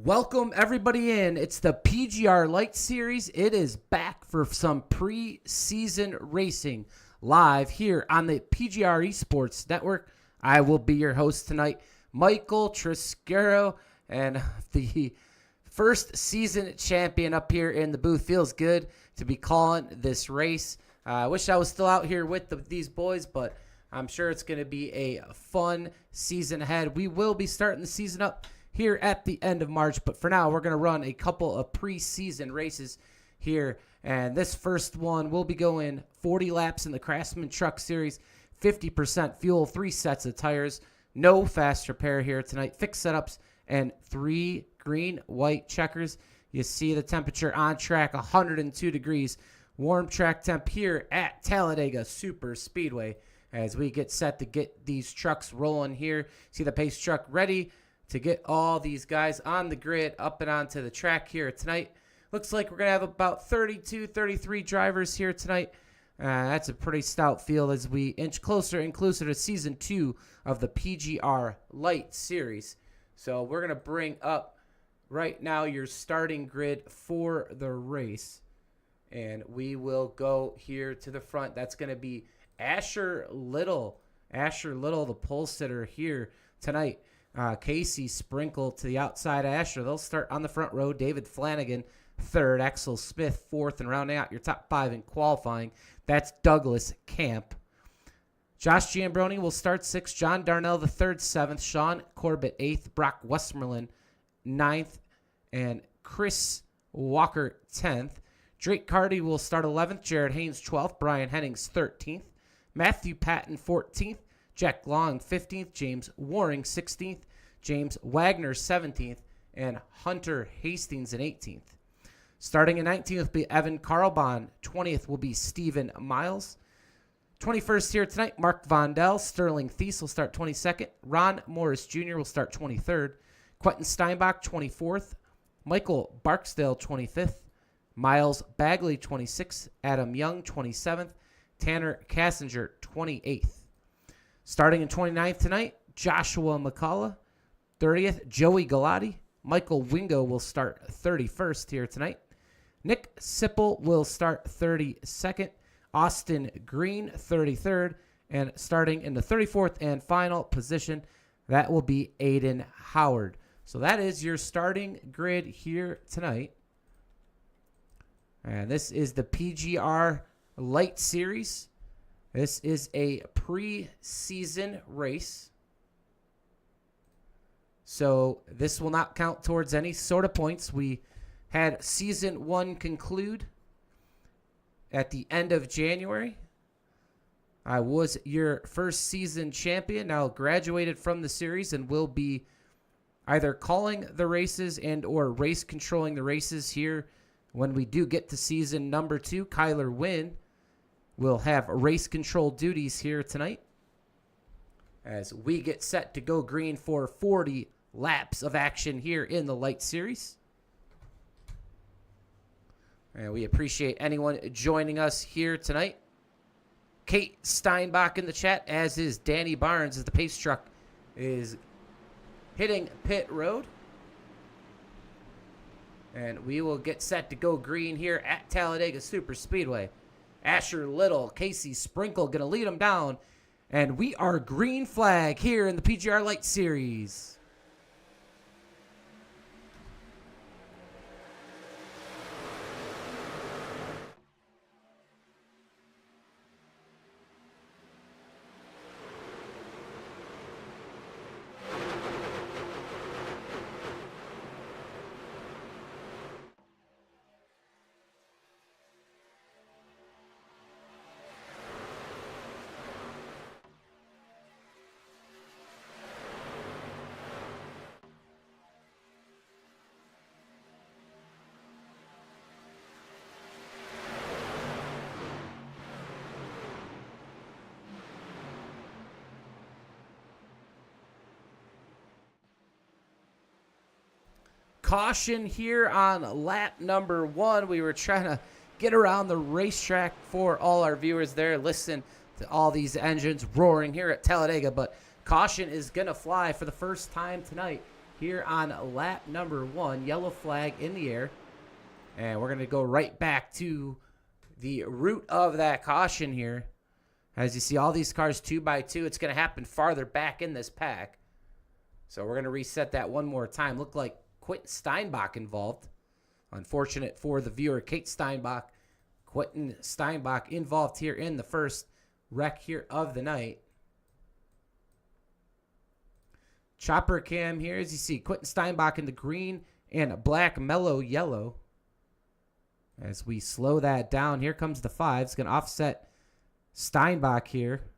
Welcome everybody in. It's the PGR Lite Series. It is back for some preseason racing live here on the PGR eSports Network. I will be your host tonight, Michael Triscaro, and the first season champion up here in the booth. Feels good to be calling this race. I wish I was still out here with these boys, but I'm sure it's going to be a fun season ahead. We will be starting the season up here at the end of March, but for now we're going to run a couple of preseason races here, and this first one will be going 40 laps in the Craftsman Trucks Series, 50% fuel, 3 sets of tires, no fast repair here tonight, fixed setups, and 3 green-white checkers. You see the temperature on track, 102 degrees, warm track temp here at Talladega Superspeedway as we get set to get these trucks rolling here. See the pace truck ready to get all these guys on the grid up and onto the track here tonight. Looks like we're going to have about 32, 33 drivers here tonight. That's a pretty stout field as we inch closer and closer to Season 2 of the PGR Lite Series. So we're going to bring up right now your starting grid for the race. And we will go here to the front. That's going to be Asher Little. Asher Little, the pole sitter here tonight. Casey Sprinkle to the outside of Asher. They'll start on the front row. David Flanagan, third. Axel Smith, fourth. And rounding out your top 5 in qualifying, that's Douglas Camp. Josh Giambroni will start 6th. John Darnell, the third, 7th. Sean Corbett, 8th. Brock Westmoreland, 9th. And Chris Walker, 10th. Drake Carty will start 11th. Jared Haynes, 12th. Brian Hennings, 13th. Matthew Patton, 14th. Jack Long, 15th. James Waring, 16th. James Wagner, 17th. And Hunter Hastings in 18th. Starting in 19th will be Evan Carlbon. 20th will be Stephen Miles. 21st here tonight, Mark Vondell. Sterling Thies will start 22nd. Ron Morris Jr. will start 23rd. Quentin Steinbach, 24th. Michael Barksdale, 25th. Miles Bagley, 26th. Adam Young, 27th. Tanner Kassinger, 28th. Starting in 29th tonight, Joshua McCullough. 30th, Joey Galati. Michael Wingo will start 31st here tonight. Nick Sipple will start 32nd. Austin Green, 33rd. And starting in the 34th and final position, that will be Aiden Howard. So that is your starting grid here tonight. And this is the PGR Lite Series. This is a preseason race. So this will not count towards any sort of points. We had Season 1 conclude at the end of January. I was your first season champion, now graduated from the series and will be either calling the races and or race controlling the races here when we do get to season number 2. Kyler Wynn will have race control duties here tonight as we get set to go green for 40 laps of action here in the Lite Series. And we appreciate anyone joining us here tonight. Kate Steinbach in the chat, as is Danny Barnes, as the pace truck is hitting pit road. And we will get set to go green here at Talladega Superspeedway. Asher Little, Casey Sprinkle going to lead them down. And we are green flag here in the PGR Lite Series. Caution here on lap number 1. We were trying to get around the racetrack for all our viewers there. Listen to all these engines roaring here at Talladega, but caution is going to fly for the first time tonight here on lap number 1. Yellow flag in the air. And we're going to go right back to the root of that caution here. As you see all these cars 2x2, it's going to happen farther back in this pack. So we're going to reset that one more time. Looked like Quentin Steinbach involved. Unfortunate for the viewer, Kate Steinbach. Quentin Steinbach involved here in the first wreck here of the night. Chopper cam here, as you see, Quentin Steinbach in the green and black mellow yellow. As we slow that down, here comes the 5. It's going to offset Steinbach here.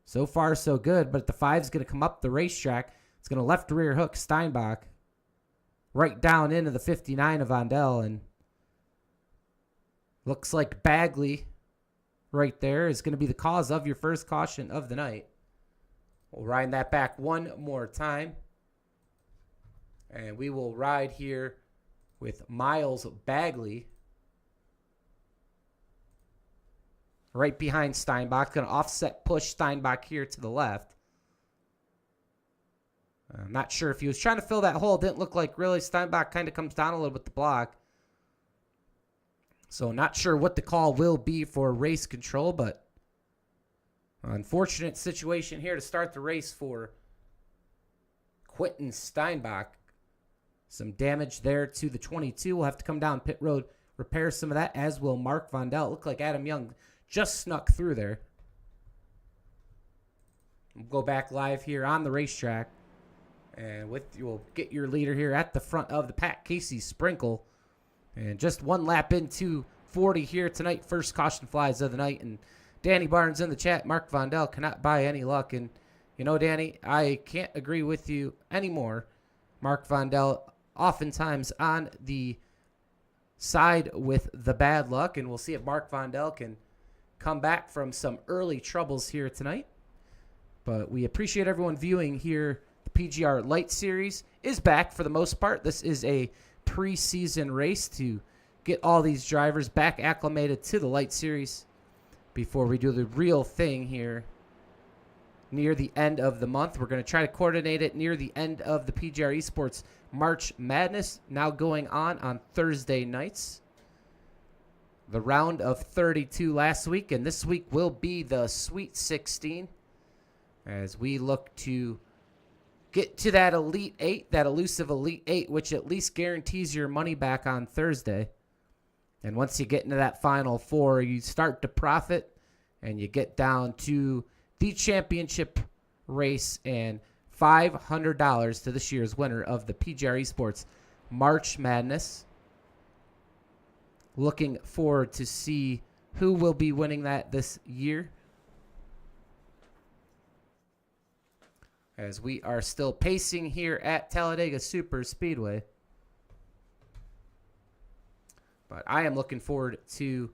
So far, so good, but the 5 is going to come up the racetrack. It's going to left rear hook Steinbach right down into the 59 of Vondel, and looks like Bagley right there is going to be the cause of your first caution of the night. We'll ride that back one more time. And we will ride here with Miles Bagley. Right behind Steinbach. Going to offset push Steinbach here to the left. I'm not sure if he was trying to fill that hole. Didn't look like really. Steinbach kind of comes down a little with the block. So not sure what the call will be for race control, but unfortunate situation here to start the race for Quentin Steinbach. Some damage there to the 22. We'll have to come down pit road, repair some of that, as will Mark Vondel. Looked like Adam Young just snuck through there. We'll go back live here on the racetrack. And we'll get your leader here at the front of the pack, Casey Sprinkle. And just one lap into 40 here tonight. First caution flies of the night. And Danny Barnes in the chat, Mark Vondel cannot buy any luck. And, you know, Danny, I can't agree with you anymore. Mark Vondel oftentimes on the side with the bad luck. And we'll see if Mark Vondel can come back from some early troubles here tonight. But we appreciate everyone viewing here. The PGR Lite Series is back for the most part. This is a preseason race to get all these drivers back acclimated to the Lite Series before we do the real thing here near the end of the month. We're going to try to coordinate it near the end of the PGR eSports March Madness, now going on Thursday nights. The round of 32 last week, and this week will be the Sweet 16 as we look to get to that Elite 8, that elusive Elite 8, which at least guarantees your money back on Thursday. And once you get into that Final Four, you start to profit, and you get down to the championship race and $500 to this year's winner of the PGR eSports March Madness. Looking forward to see who will be winning that this year, as we are still pacing here at Talladega Superspeedway. But I am looking forward to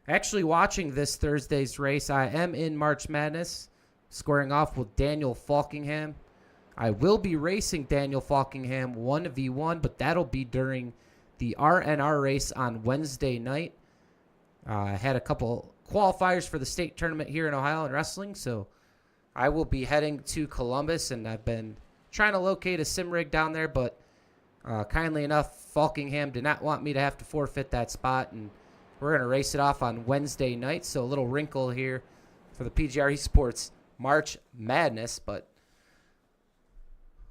actually watching this Thursday's race. I am in March Madness, squaring off with Daniel Falkingham. I will be racing Daniel Falkingham 1v1, but that'll be during the RNR race on Wednesday night. I had a couple qualifiers for the state tournament here in Ohio in wrestling, so I will be heading to Columbus, and I've been trying to locate a sim rig down there, but kindly enough, Falkingham did not want me to have to forfeit that spot, and we're going to race it off on Wednesday night. So a little wrinkle here for the PGR eSports March Madness, but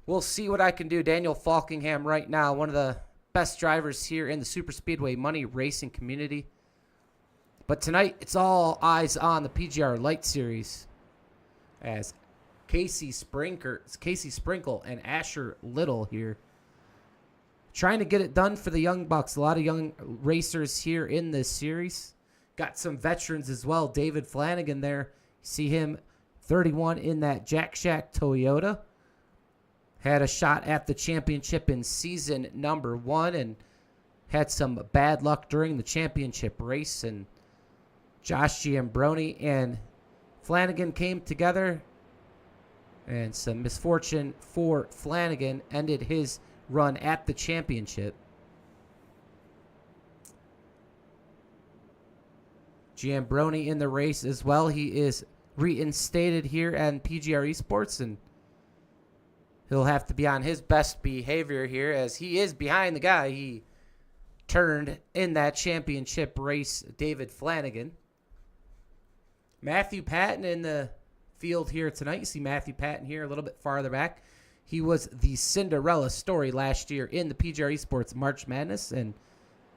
we'll see what I can do. Daniel Falkingham right now, one of the best drivers here in the Superspeedway money racing community. But tonight, it's all eyes on the PGR Lite Series, as Casey Sprinkle and Asher Little here trying to get it done for the Young Bucks. A lot of young racers here in this series. Got some veterans as well. David Flanagan there. See him 31 in that Jack Shack Toyota. Had a shot at the championship in season number 1 and had some bad luck during the championship race. And Josh Giambroni and Flanagan came together, and some misfortune for Flanagan ended his run at the championship. Giambroni in the race as well. He is reinstated here at PGR eSports, and He'll have to be on his best behavior here as he is behind the guy he turned in that championship race, David Flanagan. Matthew Patton in the field here tonight. You see Matthew Patton here a little bit farther back. He was the Cinderella story last year in the PGR eSports March Madness, and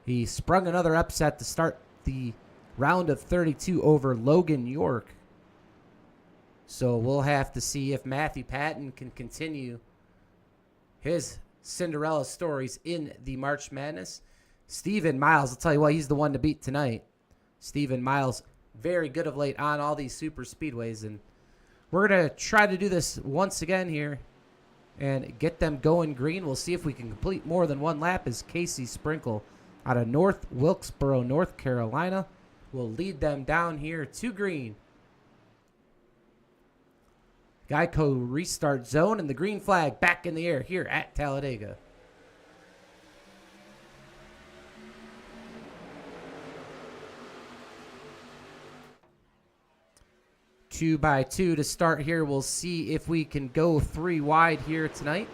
he sprung another upset to start the round of 32 over Logan York. So we'll have to see if Matthew Patton can continue his Cinderella stories in the March Madness. Stephen Miles, I'll tell you what, he's the one to beat tonight. Stephen Miles, very good of late on all these super speedways. And we're going to try to do this once again here and get them going green. We'll see if we can complete more than one lap as Casey Sprinkle out of North Wilkesboro, North Carolina, will lead them down here to green. Geico restart zone and the green flag back in the air here at Talladega. Two by two to start here. We'll see if we can go 3 wide here tonight.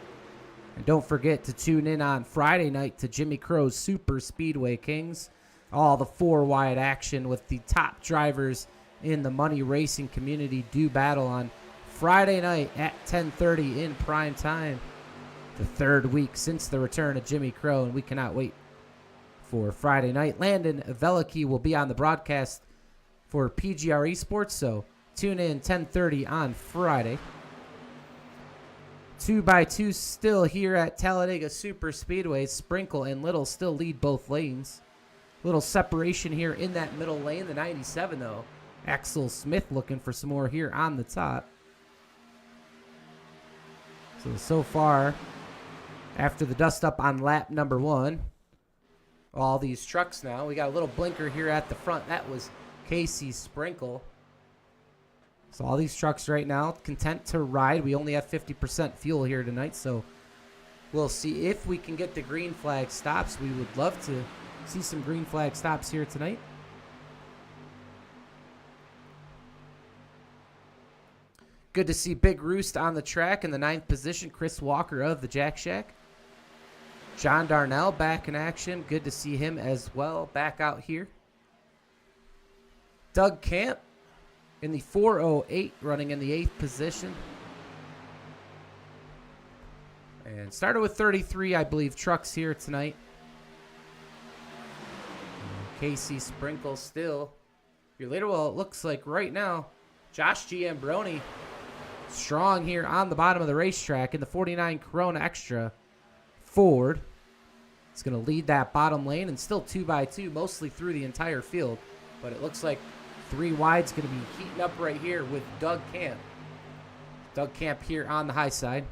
And don't forget to tune in on Friday night to Jimmy Crow's Super Speedway Kings. All the 4 wide action with the top drivers in the money racing community do battle on Friday night at 10:30 in prime time. The 3rd week since the return of Jimmy Crow, and we cannot wait for Friday night. Landon Velicki will be on the broadcast for PGR eSports, so tune in 10:30 on Friday. 2 by 2 still here at Talladega Superspeedway. Sprinkle and Little still lead both lanes. Little separation here in that middle lane. The 97, though. Axel Smith looking for some more here on the top. So far, after the dust up on lap number 1, all these trucks now. We got a little blinker here at the front. That was Casey Sprinkle. So all these trucks right now content to ride. We only have 50% fuel here tonight, so we'll see if we can get the green flag stops. We would love to see some green flag stops here tonight. Good to see Big Roost on the track in the 9th position. Chris Walker of the Jack Shack. John Darnell back in action. Good to see him as well back out here. Doug Camp in the 408, running in the 8th position. And started with 33, I believe, trucks here tonight. Casey Sprinkle still your leader. Well, it looks like right now, Josh Giambroni strong here on the bottom of the racetrack in the 49 Corona Extra Ford. It's going to lead that bottom lane and still 2 by 2 mostly through the entire field. But it looks like 3 wide's going to be heating up right here with Doug Camp. Doug Camp here on the high side.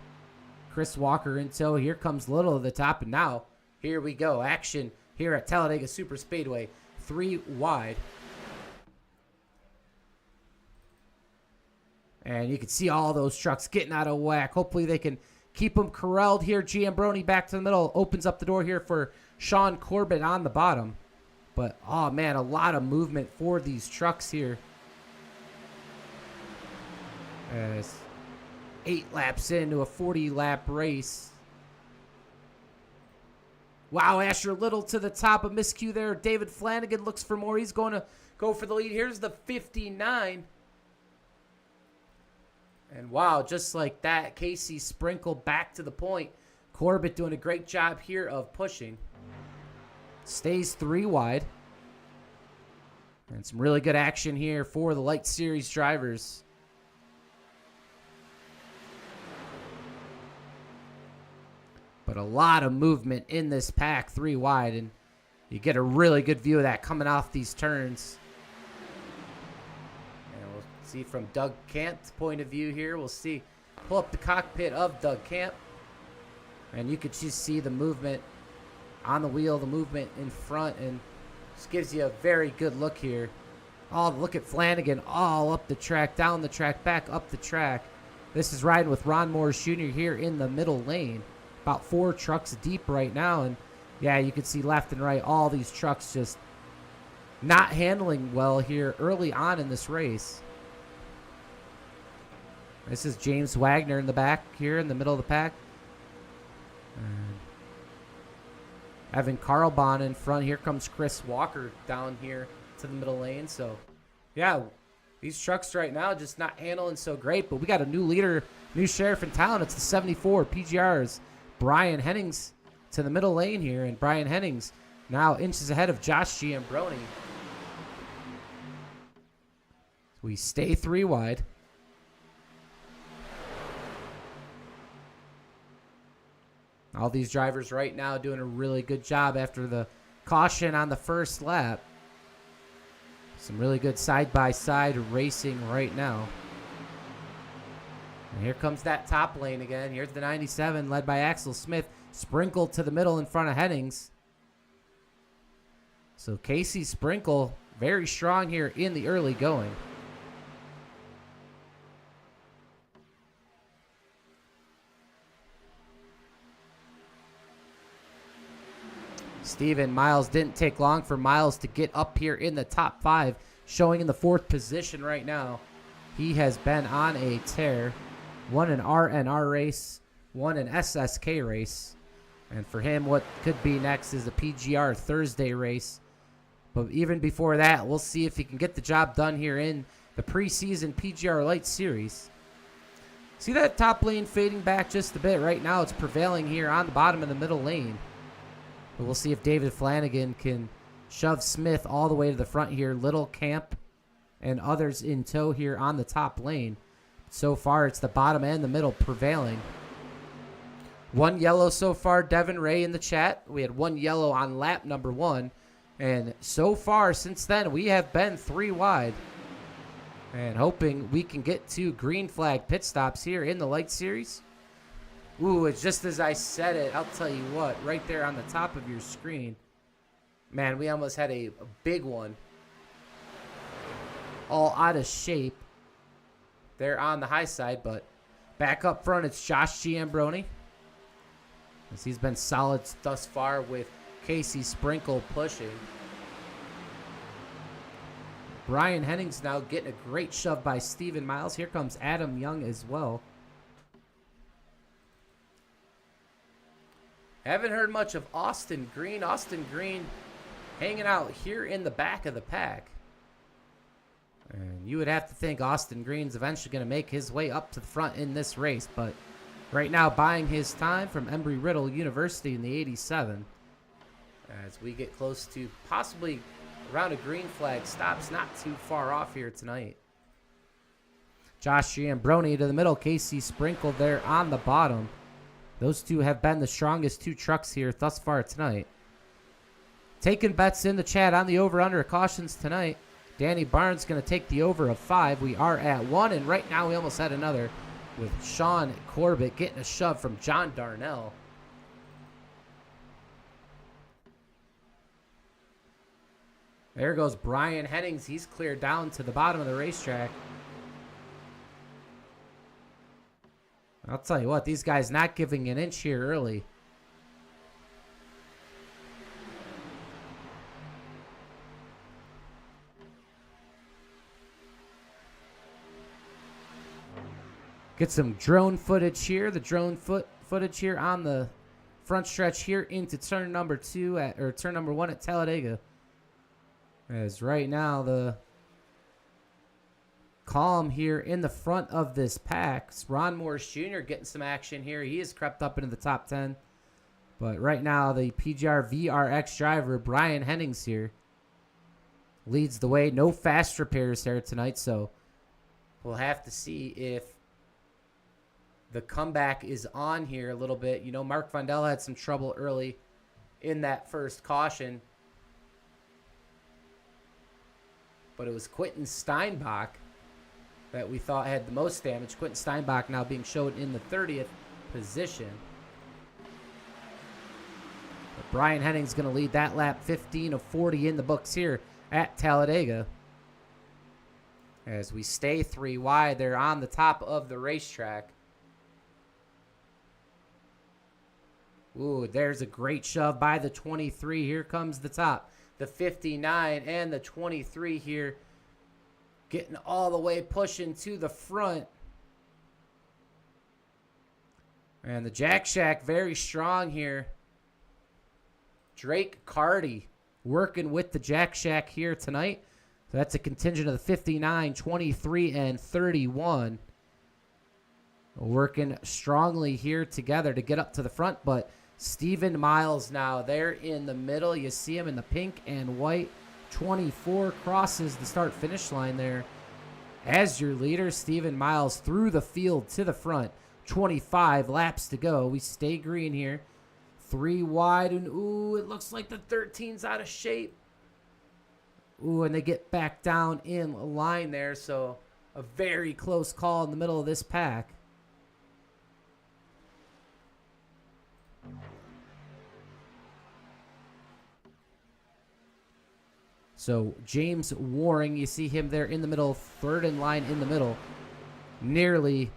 Chris Walker in tow. Here comes Little to the top. And now, here we go. Action here at Talladega Superspeedway. 3 wide. And you can see all those trucks getting out of whack. Hopefully they can keep them corralled here. Giambroni back to the middle. Opens up the door here for Sean Corbett on the bottom. But, oh, man, a lot of movement for these trucks here. As 8 laps into a 40-lap race. Wow, Asher Little to the top. A miscue there. David Flanagan looks for more. He's going to go for the lead. Here's the 59. And, wow, just like that, Casey Sprinkle back to the point. Corbett doing a great job here of pushing. Stays 3 wide. And some really good action here for the Lite Series drivers. But a lot of movement in this pack, 3 wide. And you get a really good view of that coming off these turns. And we'll see from Doug Camp's point of view here. We'll see. Pull up the cockpit of Doug Camp. And you could just see the movement on the wheel, the movement in front, and just gives you a very good look here. Oh, look at Flanagan all up the track, down the track, back up the track. This is riding with Ron Morris Jr. here in the middle lane. About 4 trucks deep right now, and yeah, you can see left and right all these trucks just not handling well here early on in this race. This is James Wagner in the back here in the middle of the pack. And Evan Carlbon in front. Here comes Chris Walker down here to the middle lane. So, yeah, these trucks right now just not handling so great. But we got a new leader, new sheriff in town. It's the 74 PGR's Brian Hennings to the middle lane here. And Brian Hennings now inches ahead of Josh Giambroni. We stay 3 wide. All these drivers right now doing a really good job after the caution on the first lap. Some really good side-by-side racing right now. And here comes that top lane again. Here's the 97 led by Axel Smith. Sprinkle to the middle in front of Hennings. So Casey Sprinkle very strong here in the early going. Steven Miles didn't take long for Miles to get up here in the top 5, showing in the 4th position right now. He has been on a tear. Won an RNR race, won an SSK race. And for him, what could be next is a PGR Thursday race. But even before that, we'll see if he can get the job done here in the preseason PGR Lite Series. See that top lane fading back just a bit. Right now, it's prevailing here on the bottom of the middle lane. But we'll see if David Flanagan can shove Smith all the way to the front here. Little Camp and others in tow here on the top lane. So far, it's the bottom and the middle prevailing. 1 yellow so far, Devin Ray in the chat. We had 1 yellow on lap number 1. And so far, since then, we have been 3 wide. And hoping we can get 2 green flag pit stops here in the Lite Series. Ooh, it's just as I said it. I'll tell you what, right there on the top of your screen. Man, we almost had a big one. All out of shape. There on the high side, but back up front, it's Josh Giambroni. As he's been solid thus far with Casey Sprinkle pushing. Brian Hennings now getting a great shove by Steven Miles. Here comes Adam Young as well. Haven't heard much of Austin Green. Austin Green hanging out here in the back of the pack. And you would have to think Austin Green's eventually going to make his way up to the front in this race. But right now buying his time from Embry-Riddle University in the 87. As we get close to possibly around a green flag. Stops not too far off here tonight. Josh Giambroni to the middle. Casey Sprinkle there on the bottom. Those two have been the strongest 2 trucks here thus far tonight. Taking bets in the chat on the over-under cautions tonight. Danny Barnes going to take the over of 5. We are at 1, and right now we almost had another with Sean Corbett getting a shove from John Darnell. There goes Brian Hennings. He's cleared down to the bottom of the racetrack. I'll tell you what, these guys not giving an inch here early. Get some drone footage here. The drone footage here on the front stretch here into turn number 1 at Talladega. As right now the calm here in the front of this pack. It's Ron Morris Jr. getting some action here. He has crept up into the top 10. But right now, the PGR VRX driver, Brian Hennings here, leads the way. No fast repairs there tonight, so we'll have to see if the comeback is on here a little bit. You know, Mark Vondel had some trouble early in that first caution. But it was Quentin Steinbach that we thought had the most damage. Quentin Steinbach now being showed in the 30th position. But Brian Hennings going to lead that lap, 15 of 40 in the books here at Talladega. As we stay 3 wide, they're on the top of the racetrack. Ooh, there's a great shove by the 23. Here comes the top. The 59 and the 23 here getting all the way pushing to the front. And the Jack Shack very strong here. Drake Carty working with the Jack Shack here tonight. So that's a contingent of the 59, 23, and 31. Working strongly here together to get up to the front, but Steven Miles now there in the middle. You see him in the pink and white. 24 crosses the start-finish line there. As your leader, Steven Miles through the field to the front. 25 laps to go. We stay green here. 3 wide, and ooh, it looks like the 13's out of shape. Ooh, and they get back down in line there, so a very close call in the middle of this pack. So James Waring, you see him there in the middle, third in line in the middle. Nearly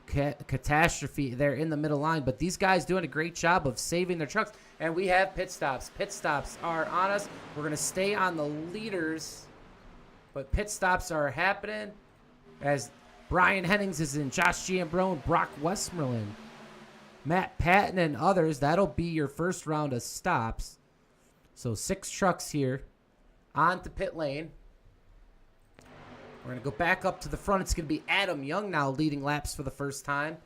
catastrophe there in the middle line, but these guys doing a great job of saving their trucks. And we have pit stops. Pit stops are on us. We're going to stay on the leaders, but pit stops are happening as Brian Hennings is in, Josh Giambrone, Brock Westmoreland, Matt Patton, and others. That'll be your first round of stops. So 6 trucks here onto pit lane. We're going to go back up to the front. It's going to be Adam Young now leading laps for the first time.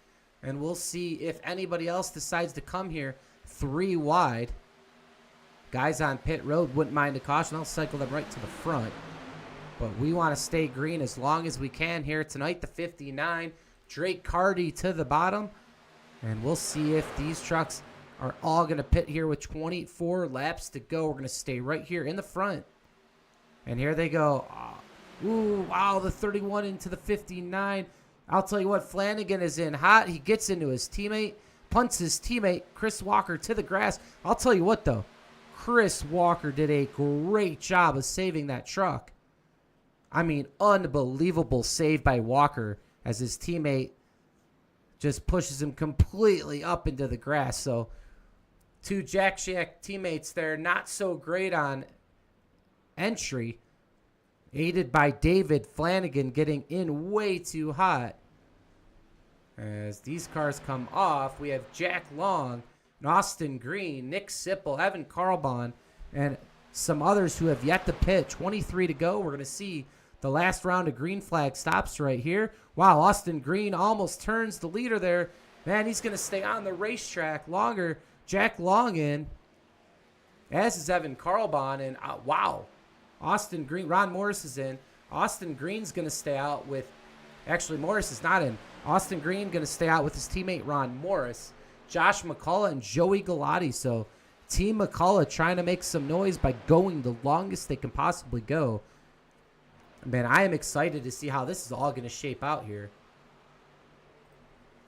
And we'll see if anybody else decides to come here 3 wide. Guys on pit road wouldn't mind a caution. I'll cycle them right to the front. But we want to stay green as long as we can here tonight. The 59, Drake Carty to the bottom. And we'll see if these trucks are all going to pit here with 24 laps to go. We're going to stay right here in the front. And here they go. Ooh, wow, the 31 into the 59. I'll tell you what, Flanagan is in hot. He gets into his teammate, punts his teammate, Chris Walker, to the grass. I'll tell you what, though. Chris Walker did a great job of saving that truck. I mean, unbelievable save by Walker as his teammate just pushes him completely up into the grass. So 2 Jack Shack teammates there, not so great on entry, aided by David Flanagan getting in way too hot. As these cars come off, we have Jack Long, Austin Green, Nick Sipple, Evan Carlbon, and some others who have yet to pit. 23 to go. We're going to see the last round of green flag stops right here. Wow, Austin Green almost turns the leader there. Man, he's going to stay on the racetrack longer. Jack Long in, as is Evan Carlbon, and wow. Austin Green, Ron Morris is in. Austin Green's going to stay out with, actually Morris is not in. Austin Green going to stay out with his teammate Ron Morris, Josh McCullough, and Joey Galati. So Team McCullough trying to make some noise by going the longest they can possibly go. Man, I am excited to see how this is all going to shape out here.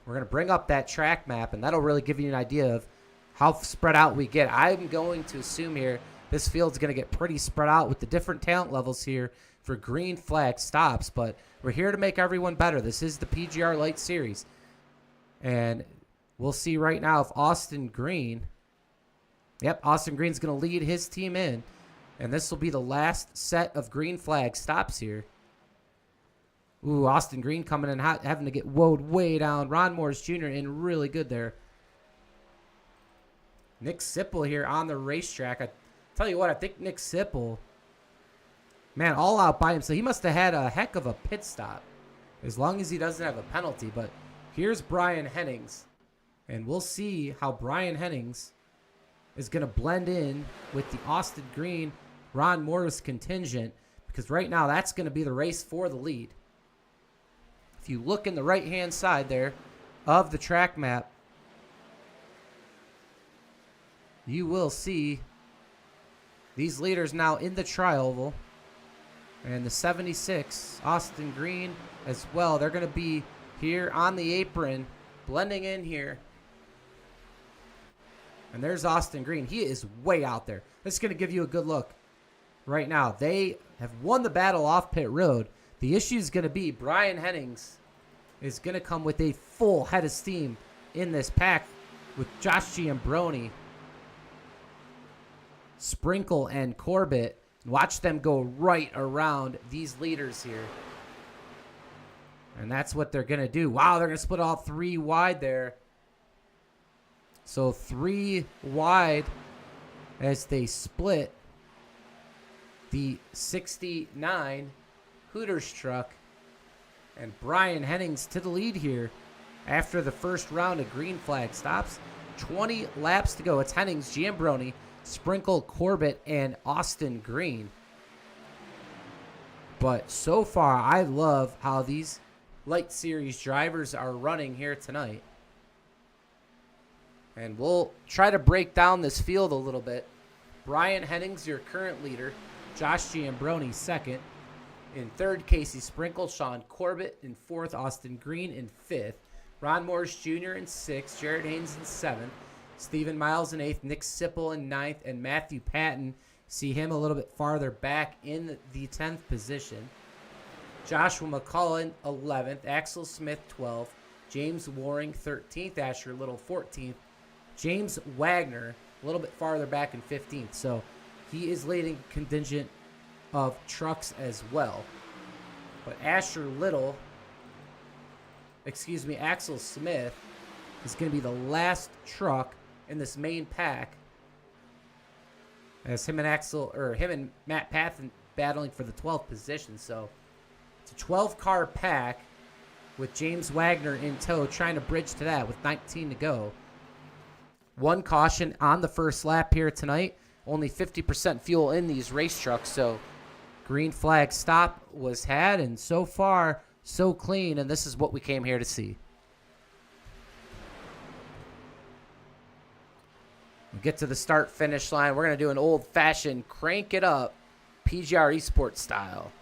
We're going to bring up that track map, and that'll really give you an idea of how spread out we get. I'm going to assume here this field's going to get pretty spread out with the different talent levels here for green flag stops, but we're here to make everyone better. This is the PGR Lite Series, and we'll see right now if Austin Green, Austin Green's going to lead his team in, and this will be the last set of green flag stops here. Ooh, Austin Green coming in hot, having to get woed way down. Ron Morris Jr. in really good there. Nick Sipple here on the racetrack. Tell you what, I think Nick Sipple, man, all out by him. So he must have had a heck of a pit stop, as long as he doesn't have a penalty. But here's Brian Hennings, and we'll see how Brian Hennings is going to blend in with the Austin Green, Ron Morris contingent, because right now that's going to be the race for the lead. If you look in the right-hand side there of the track map, you will see these leaders now in the tri-oval. And the 76, Austin Green as well. They're going to be here on the apron, blending in here. And there's Austin Green. He is way out there. This is going to give you a good look right now. They have won the battle off pit road. The issue is going to be Brian Hennings is going to come with a full head of steam in this pack with Josh Giambrone, Sprinkle, and Corbett. Watch them go right around these leaders here. And that's what they're going to do. Wow, they're going to split all 3 wide there. So 3 wide as they split the 69 Hooters truck. And Brian Hennings to the lead here after the first round of green flag stops. 20 laps to go. It's Hennings, Giambroni, Sprinkle, Corbett, and Austin Green. But so far, I love how these Light Series drivers are running here tonight. And we'll try to break down this field a little bit. Brian Hennings, your current leader. Josh Giambroni, second. In third, Casey Sprinkle. Sean Corbett in fourth. Austin Green in fifth. Ron Morris Jr. in sixth. Jared Haynes in seventh. Stephen Miles in eighth. Nick Sipple in ninth. And Matthew Patton, see him a little bit farther back in the 10th position. Joshua McCullen, 11th. Axel Smith, 12th. James Waring, 13th. Asher Little, 14th. James Wagner, a little bit farther back in 15th. So he is leading contingent of trucks as well. But Axel Smith is going to be the last truck in this main pack, as him and Matt Patton battling for the 12th position. So it's a 12-car pack with James Wagner in tow, trying to bridge to that with 19 to go. One caution on the first lap here tonight. Only 50% fuel in these race trucks, so green flag stop was had, and so far, so clean, and this is what we came here to see. We'll get to the start-finish line. We're going to do an old-fashioned crank it up PGR eSports style.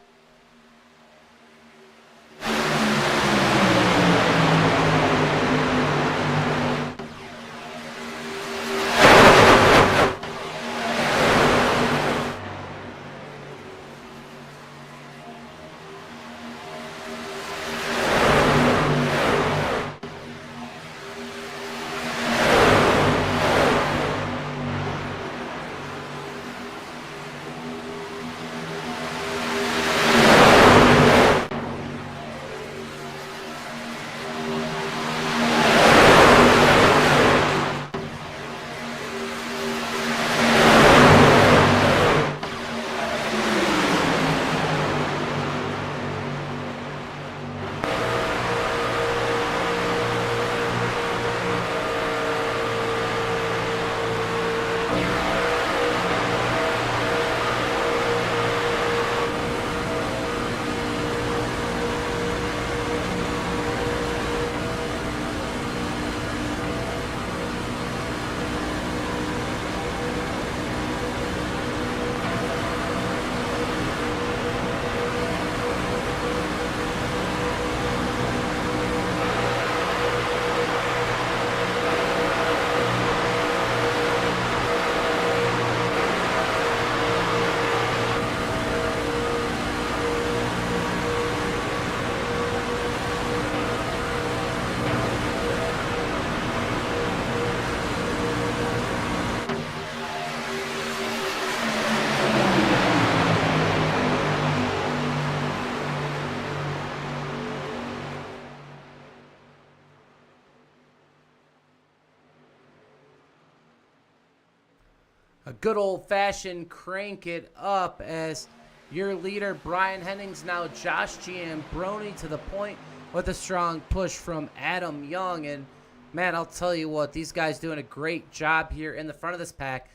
A good old-fashioned crank it up as your leader, Brian Hennings, now Josh Giambroni to the point with a strong push from Adam Young. And, man, I'll tell you what, these guys doing a great job here in the front of this pack,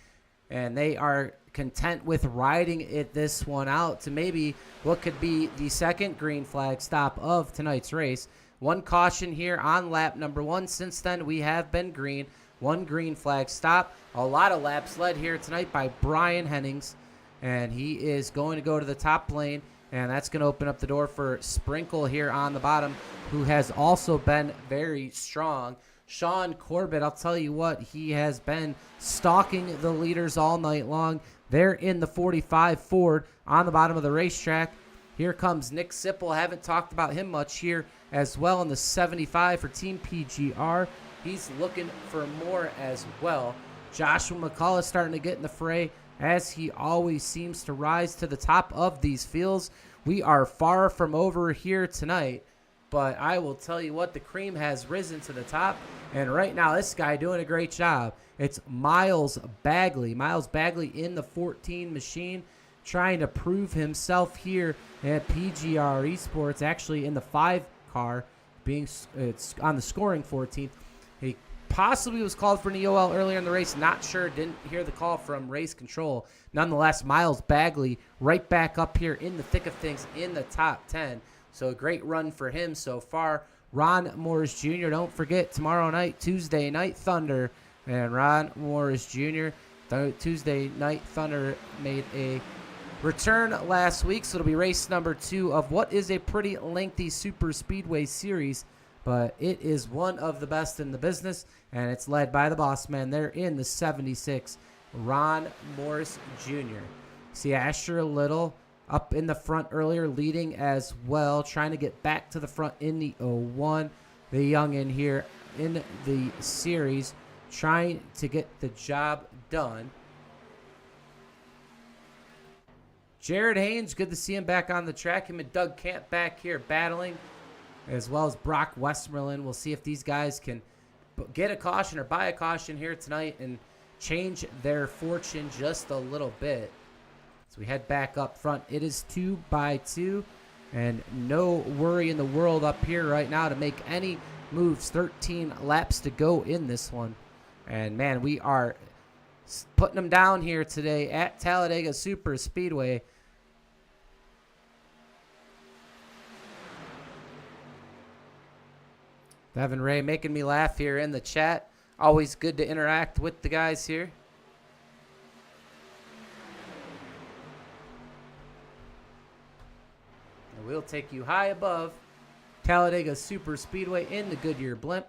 and they are content with riding this one out to maybe what could be the second green flag stop of tonight's race. One caution here on lap number 1. Since then, we have been green. One green flag stop. A lot of laps led here tonight by Brian Hennings, and he is going to go to the top lane, and that's going to open up the door for Sprinkle here on the bottom, who has also been very strong. Sean Corbett, I'll tell you what, he has been stalking the leaders all night long. They're in the 45 Ford on the bottom of the racetrack. Here comes Nick Sipple. Haven't talked about him much here as well in the 75 for Team PGR. He's looking for more as well. Joshua McCullough starting to get in the fray, as he always seems to rise to the top of these fields. We are far from over here tonight, But I will tell you what, the cream has risen to the top. And right now, this guy doing a great job. It's Miles Bagley. Miles Bagley in the 14 machine, trying to prove himself here at PGR eSports. Actually, in the 5 car, it's on the scoring 14th. He possibly was called for an EOL earlier in the race. Not sure. Didn't hear the call from race control. Nonetheless, Miles Bagley right back up here in the thick of things in the top 10. So a great run for him so far. Ron Morris Jr., don't forget, tomorrow night, Tuesday Night Thunder. And Ron Morris Jr., Tuesday Night Thunder made a return last week. So it'll be race number 2 of what is a pretty lengthy super speedway series. But it is one of the best in the business. And it's led by the boss man there in the 76, Ron Morris Jr. See Asher Little up in the front earlier, leading as well, trying to get back to the front in the 01. The youngin here in the series, trying to get the job done. Jared Haynes, good to see him back on the track. Him and Doug Camp back here battling, as well as Brock Westmoreland. We'll see if these guys can get a caution or buy a caution here tonight and change their fortune just a little bit. So we head back up front. It is 2x2, and no worry in the world up here right now to make any moves. 13 laps to go in this one. And, man, we are putting them down here today at Talladega Superspeedway. Devin Ray making me laugh here in the chat. Always good to interact with the guys here. We'll take you high above Talladega Superspeedway in the Goodyear blimp.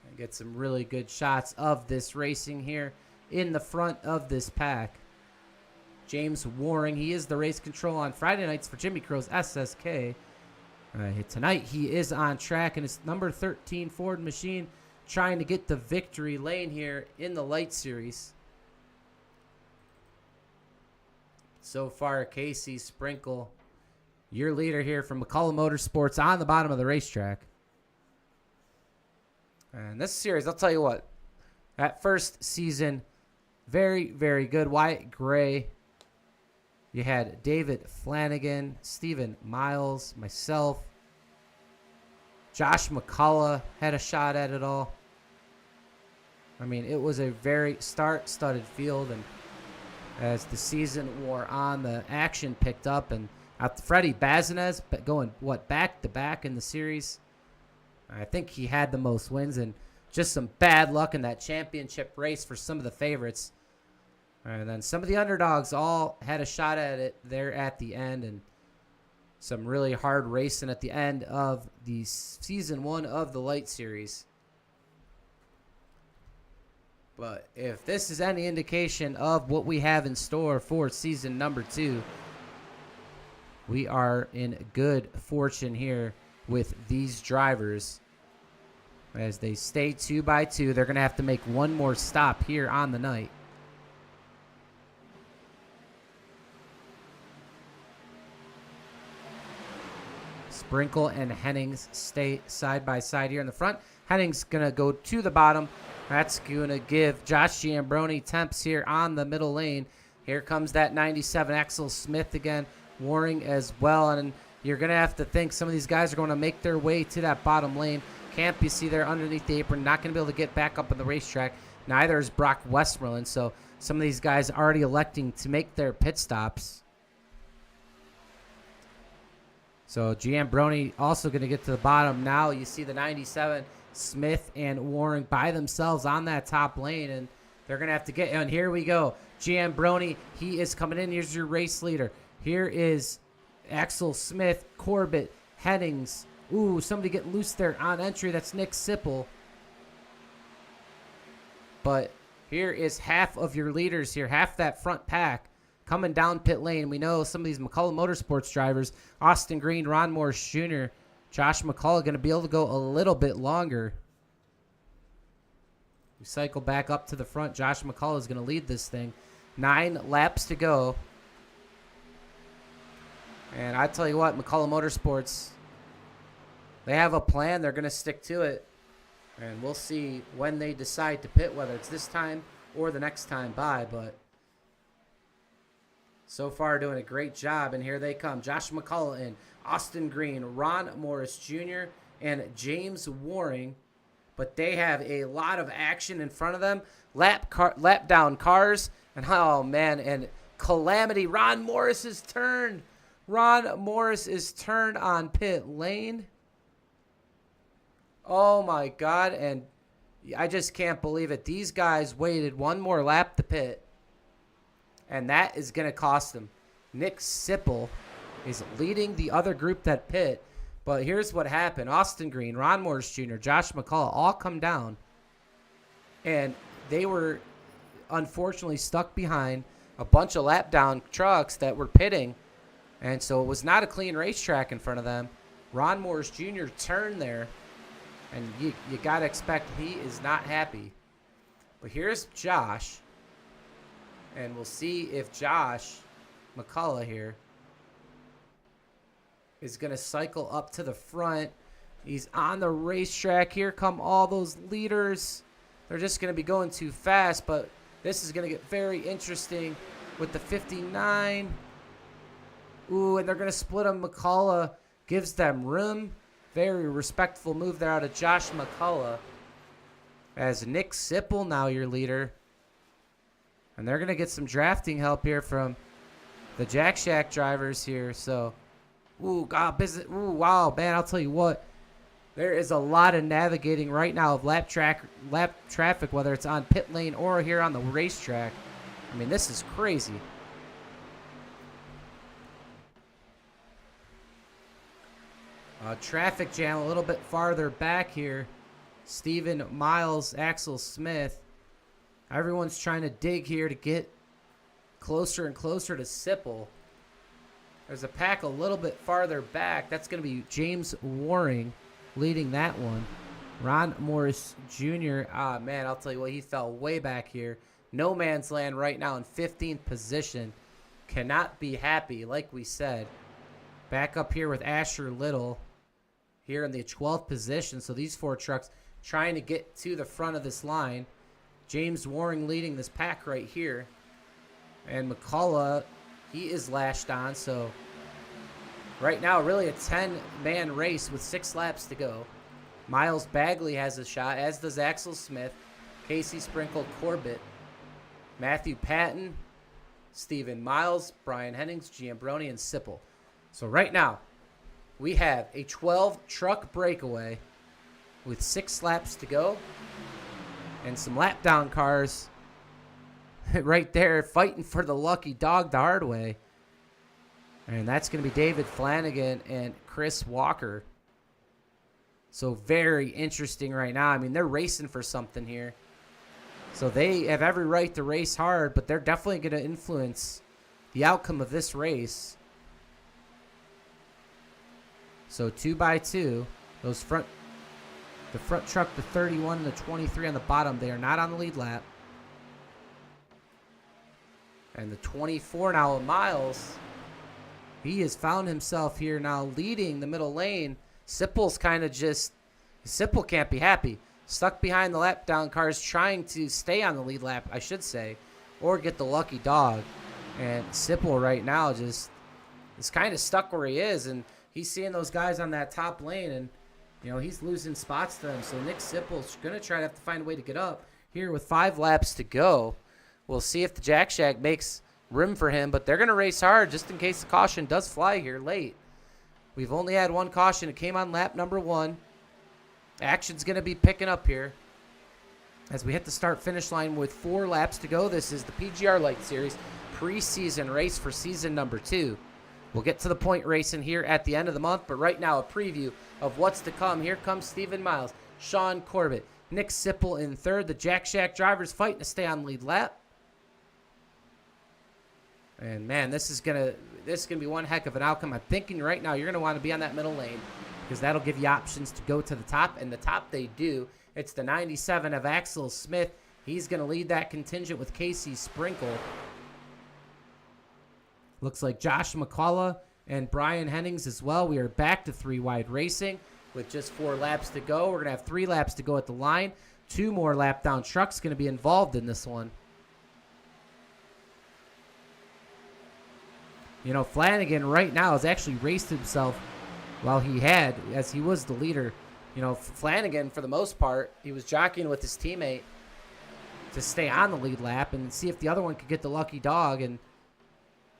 And get some really good shots of this racing here in the front of this pack. James Waring, he is the race control on Friday nights for Jimmy Crow's SSK. Tonight he is on track in his number 13 Ford machine, trying to get the victory lane here in the Lite Series. So far, Casey Sprinkle, your leader here from McCullough Motorsports, on the bottom of the racetrack. And this series, I'll tell you what, that first season, very, very good. Wyatt Gray. You had David Flanagan, Stephen Miles, myself. Josh McCullough had a shot at it all. I mean, it was a very star-studded field, and as the season wore on, the action picked up, and Freddie Bazinez going, back-to-back in the series. I think he had the most wins, and just some bad luck in that championship race for some of the favorites. And then some of the underdogs all had a shot at it there at the end, and some really hard racing at the end of the season 1 of the Lite Series. But if this is any indication of what we have in store for season number 2, we are in good fortune here with these drivers. As they stay 2x2, they're going to have to make one more stop here on the night. Sprinkle and Hennings stay side by side here in the front. Hennings going to go to the bottom. That's going to give Josh Giambroni temps here on the middle lane. Here comes that 97 Axel Smith again. Waring as well. And you're going to have to think some of these guys are going to make their way to that bottom lane. Camp, you see there underneath the apron, not going to be able to get back up on the racetrack. Neither is Brock Westmoreland. So some of these guys are already electing to make their pit stops. So Giambroni also going to get to the bottom. Now you see the 97 Smith and Waring by themselves on that top lane, and they're going to have to get, and here we go. Giambroni, he is coming in. Here's your race leader. Here is Axel Smith, Corbett, Hennings. Ooh, somebody getting loose there on entry. That's Nick Sipple. But here is half of your leaders here, half that front pack coming down pit lane. We know some of these McCullough Motorsports drivers, Austin Green, Ron Morris Jr., Josh McCullough, going to be able to go a little bit longer. We cycle back up to the front. Josh McCullough is going to lead this thing. 9 laps to go. And I tell you what, McCullough Motorsports, they have a plan. They're going to stick to it. And we'll see when they decide to pit, whether it's this time or the next time by. But so far doing a great job. And here they come. Josh McCullough in, Austin Green, Ron Morris Jr., and James Waring. But they have a lot of action in front of them. Lap down cars. And oh, man, and calamity. Ron Morris is turned. Ron Morris is turned on pit lane. Oh, my God. And I just can't believe it. These guys waited one more lap to pit. And that is going to cost them. Nick Sipple is leading the other group that pit. But here's what happened. Austin Green, Ron Morris Jr., Josh McCullough all come down. And they were unfortunately stuck behind a bunch of lap down trucks that were pitting. And so it was not a clean racetrack in front of them. Ron Morris Jr. turned there. And you got to expect he is not happy. But here's Josh. And we'll see if Josh McCullough here is going to cycle up to the front. He's on the racetrack. Here come all those leaders. They're just going to be going too fast, but this is going to get very interesting with the 59. Ooh, and they're going to split them. McCullough gives them room. Very respectful move there out of Josh McCullough. As Nick Sipple now your leader. And they're going to get some drafting help here from the Jack Shack drivers here. So, ooh, God, business. Ooh, wow, man, I'll tell you what. There is a lot of navigating right now of lap traffic, whether it's on pit lane or here on the racetrack. I mean, this is crazy. Traffic jam a little bit farther back here. Steven Miles, Axel Smith. Everyone's trying to dig here to get closer and closer to Sipple. There's a pack a little bit farther back. That's going to be James Waring leading that one. Ron Morris Jr. Ah, man, I'll tell you what, he fell way back here. No man's land right now in 15th position. Cannot be happy, like we said. Back up here with Asher Little here in the 12th position. So these four trucks trying to get to the front of this line. James Waring leading this pack right here. And McCullough, he is lashed on. So right now, really a 10-man race with 6 laps to go. Miles Bagley has a shot, as does Axel Smith, Casey Sprinkle, Corbett, Matthew Patton, Stephen Miles, Brian Hennings, Giambroni, and Sipple. So right now, we have a 12-truck breakaway with 6 laps to go. And some lap down cars right there fighting for the lucky dog the hard way. And that's going to be David Flanagan and Chris Walker. So very interesting right now. I mean, they're racing for something here. So they have every right to race hard, but they're definitely going to influence the outcome of this race. So 2 by 2, the front truck, the 31 and the 23 on the bottom, they are not on the lead lap. And the 24 now, Miles, he has found himself here now leading the middle lane. Sipple's kind of just, Sipple can't be happy. Stuck behind the lap down cars, trying to stay on the lead lap, I should say, or get the lucky dog. And Sipple right now just is kind of stuck where he is, and he's seeing those guys on that top lane, and you know he's losing spots to them. So Nick Sipple's going to try to have to find a way to get up here with 5 laps to go. We'll see if the Jack Shack makes room for him, but they're going to race hard just in case the caution does fly here late. We've only had one caution. It came on lap number 1. Action's going to be picking up here as we hit the start-finish line with 4 laps to go. This is the PGR Lite Series preseason race for season number 2. We'll get to the point racing here at the end of the month, but right now a preview of what's to come. Here comes Stephen Miles, Sean Corbett, Nick Sipple in third. The Jack Shack drivers fighting to stay on lead lap. And man, this is gonna be one heck of an outcome. I'm thinking right now you're gonna want to be on that middle lane because that'll give you options to go to the top, and the top they do. It's the 97 of Axel Smith. He's gonna lead that contingent with Casey Sprinkle. Looks like Josh McCullough and Brian Hennings as well. We are back to 3 wide racing with just 4 laps to go. We're going to have 3 laps to go at the line. 2 more lap down trucks going to be involved in this one. You know, Flanagan right now has actually raced himself while as he was the leader. You know, Flanagan, for the most part, he was jockeying with his teammate to stay on the lead lap and see if the other one could get the lucky dog. And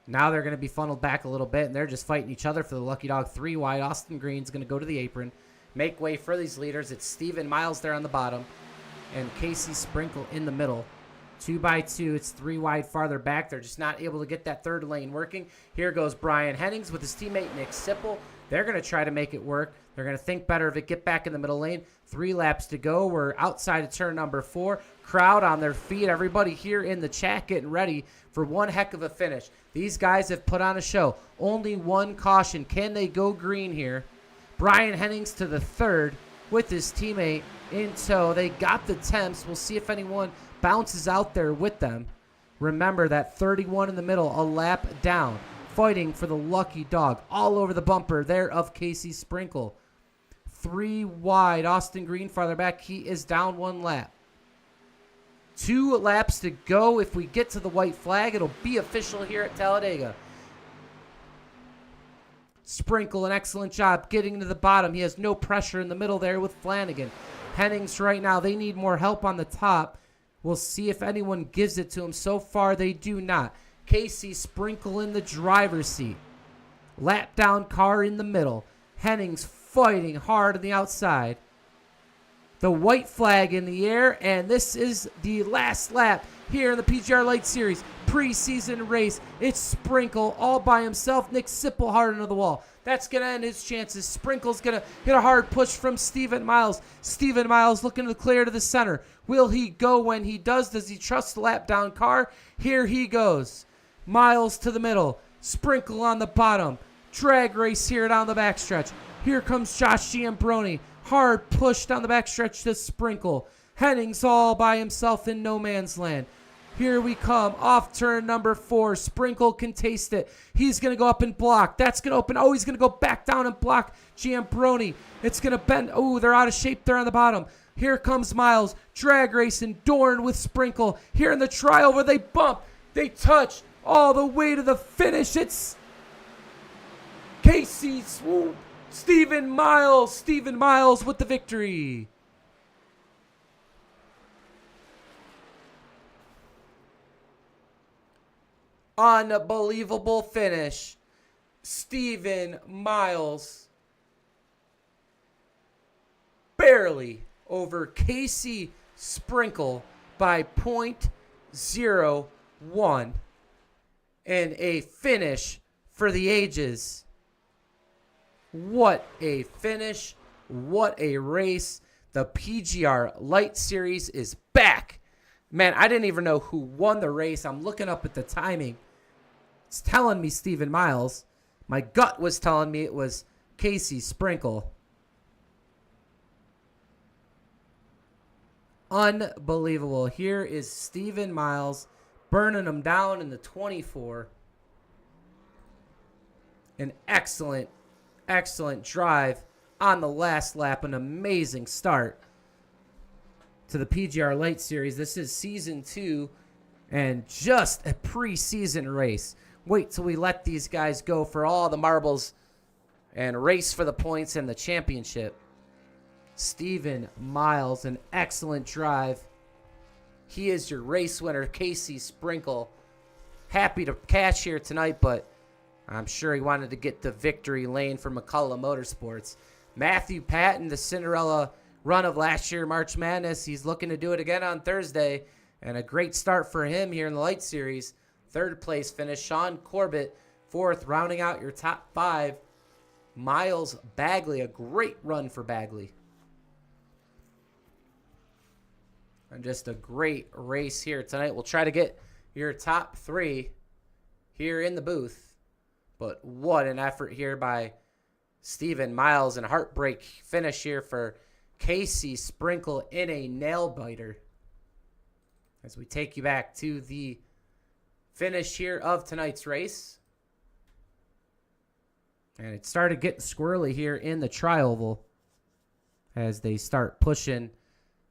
now they're going to be funneled back a little bit, and they're just fighting each other for the lucky dog. 3 wide. Austin Green's going to go to the apron, make way for these leaders. It's Steven Miles there on the bottom and Casey Sprinkle in the middle. 2 by 2. It's 3 wide farther back. They're just not able to get that third lane working. Here goes Brian Hennings with his teammate Nick Sipple. They're going to try to make it work. They're going to think better of it, get back in the middle lane. 3 laps to go. We're outside of turn number 4. Crowd on their feet. Everybody here in the chat getting ready for one heck of a finish. These guys have put on a show. Only 1 caution. Can they go green here? Brian Hennings to the 3rd with his teammate in tow. They got the temps. We'll see if anyone bounces out there with them. Remember that 31 in the middle, a lap down, fighting for the lucky dog all over the bumper there of Casey Sprinkle. 3 wide. Austin Green farther back. He is down 1 lap. 2 laps to go. If we get to the white flag, it'll be official here at Talladega. Sprinkle, an excellent job getting to the bottom. He has no pressure in the middle there with Flanagan. Hennings right now, they need more help on the top. We'll see if anyone gives it to him. So far, they do not. Casey Sprinkle in the driver's seat. Lap down car in the middle. Hennings fighting hard on the outside. The white flag in the air, and this is the last lap here in the PGR Lite Series preseason race. It's Sprinkle all by himself. Nick Sipple hard into the wall. That's going to end his chances. Sprinkle's going to get a hard push from Steven Miles. Steven Miles looking to clear to the center. Will he go when he does? Does he trust the lap down car? Here he goes. Miles to the middle. Sprinkle on the bottom. Drag race here down the backstretch. Here comes Josh Giambroni. Hard push down the backstretch to Sprinkle. Hennings all by himself in no man's land. Here we come. Off turn number 4. Sprinkle can taste it. He's going to go up and block. That's going to open. Oh, he's going to go back down and block Giambroni. It's going to bend. Oh, they're out of shape there on the bottom. Here comes Miles. Drag racing. Dorn with Sprinkle. Here in the triover, they bump. They touch all the way to the finish. It's Casey Swoop. Steven Miles with the victory. Unbelievable finish. Steven Miles barely over Casey Sprinkle by .01 and a finish for the ages. What a finish. What a race. The PGR Lite Series is back. Man, I didn't even know who won the race. I'm looking up at the timing. It's telling me Steven Miles. My gut was telling me it was Casey Sprinkle. Unbelievable. Here is Steven Miles burning them down in the 24. An excellent drive on the last lap. An amazing start to the PGR Lite Series. This is Season 2 and just a preseason race. Wait till we let these guys go for all the marbles and race for the points and the championship. Steven Miles, an excellent drive. He is your race winner, Casey Sprinkle. Happy to cash here tonight, but I'm sure he wanted to get the victory lane for McCullough Motorsports. Matthew Patton, the Cinderella run of last year, March Madness. He's looking to do it again on Thursday, and a great start for him here in the Lite Series. 3rd place finish. Sean Corbett, 4th, rounding out your top 5. Miles Bagley, a great run for Bagley. And just a great race here tonight. We'll try to get your top 3 here in the booth. But what an effort here by Steven Miles, and a heartbreak finish here for Casey Sprinkle in a nail-biter. As we take you back to the finish here of tonight's race. And it started getting squirrely here in the tri-oval. as they start pushing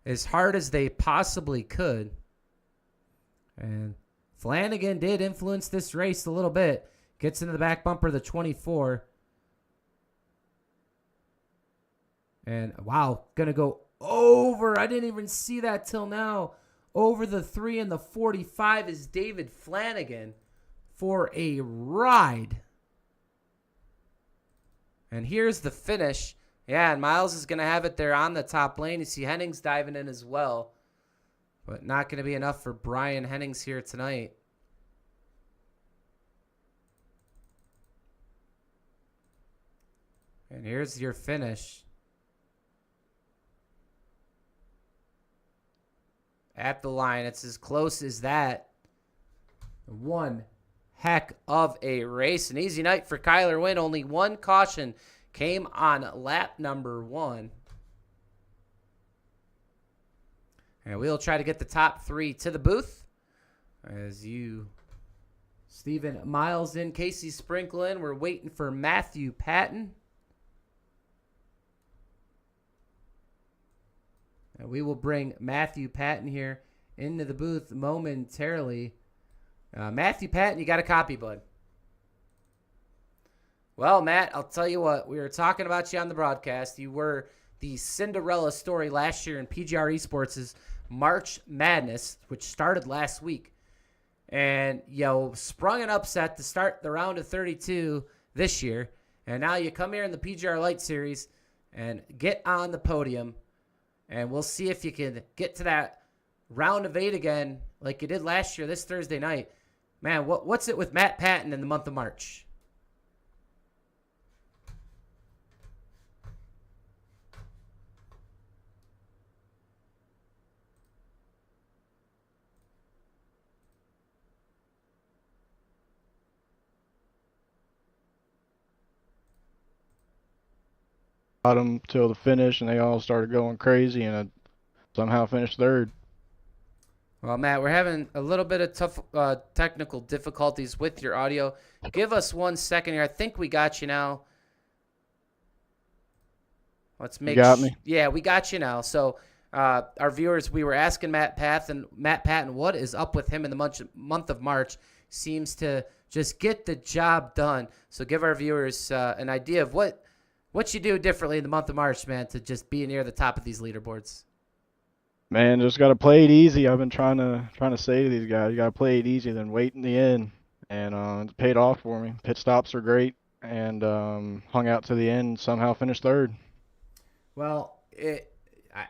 as hard as they possibly could. And Flanagan did influence this race a little bit. Gets into the back bumper of the 24. And, wow, going to go over. I didn't even see that till now. Over the 3 and the 45 is David Flanagan for a ride. And here's the finish. Yeah, and Miles is going to have it there on the top lane. You see Hennings diving in as well. But not going to be enough for Brian Hennings here tonight. And here's your finish. At the line. It's as close as that. One heck of a race. An easy night for Kyler Wynn. Only one caution came on lap number 1. And we'll try to get the top 3 to the booth. As Stephen Miles in, Casey Sprinkle in. We're waiting for Matthew Patton. And we will bring Matthew Patton here into the booth momentarily. Matthew Patton, you got a copy, bud. Well, Matt, I'll tell you what. We were talking about you on the broadcast. You were the Cinderella story last year in PGR eSports' March Madness, which started last week. And, sprung an upset to start the round of 32 this year. And now you come here in the PGR Lite Series and get on the podium. And we'll see if you can get to that round of 8 again like you did last year this Thursday night. Man, what's it with Matt Patton in the month of March? Bottom till the finish, and they all started going crazy, and I somehow finished third. Well, Matt, we're having a little bit of tough technical difficulties with your audio. Give us 1 second here. I think we got you now. Let's make. You got me? Yeah, we got you now. So, our viewers, we were asking Matt Patton, what is up with him in the month of March? Seems to just get the job done. So, give our viewers an idea of what you do differently in the month of March, man, to just be near the top of these leaderboards. Man, just gotta play it easy. I've been trying to say to these guys, you gotta play it easy, then wait in the end, and it paid off for me. Pit stops are great, and hung out to the end, and somehow finished third. Well,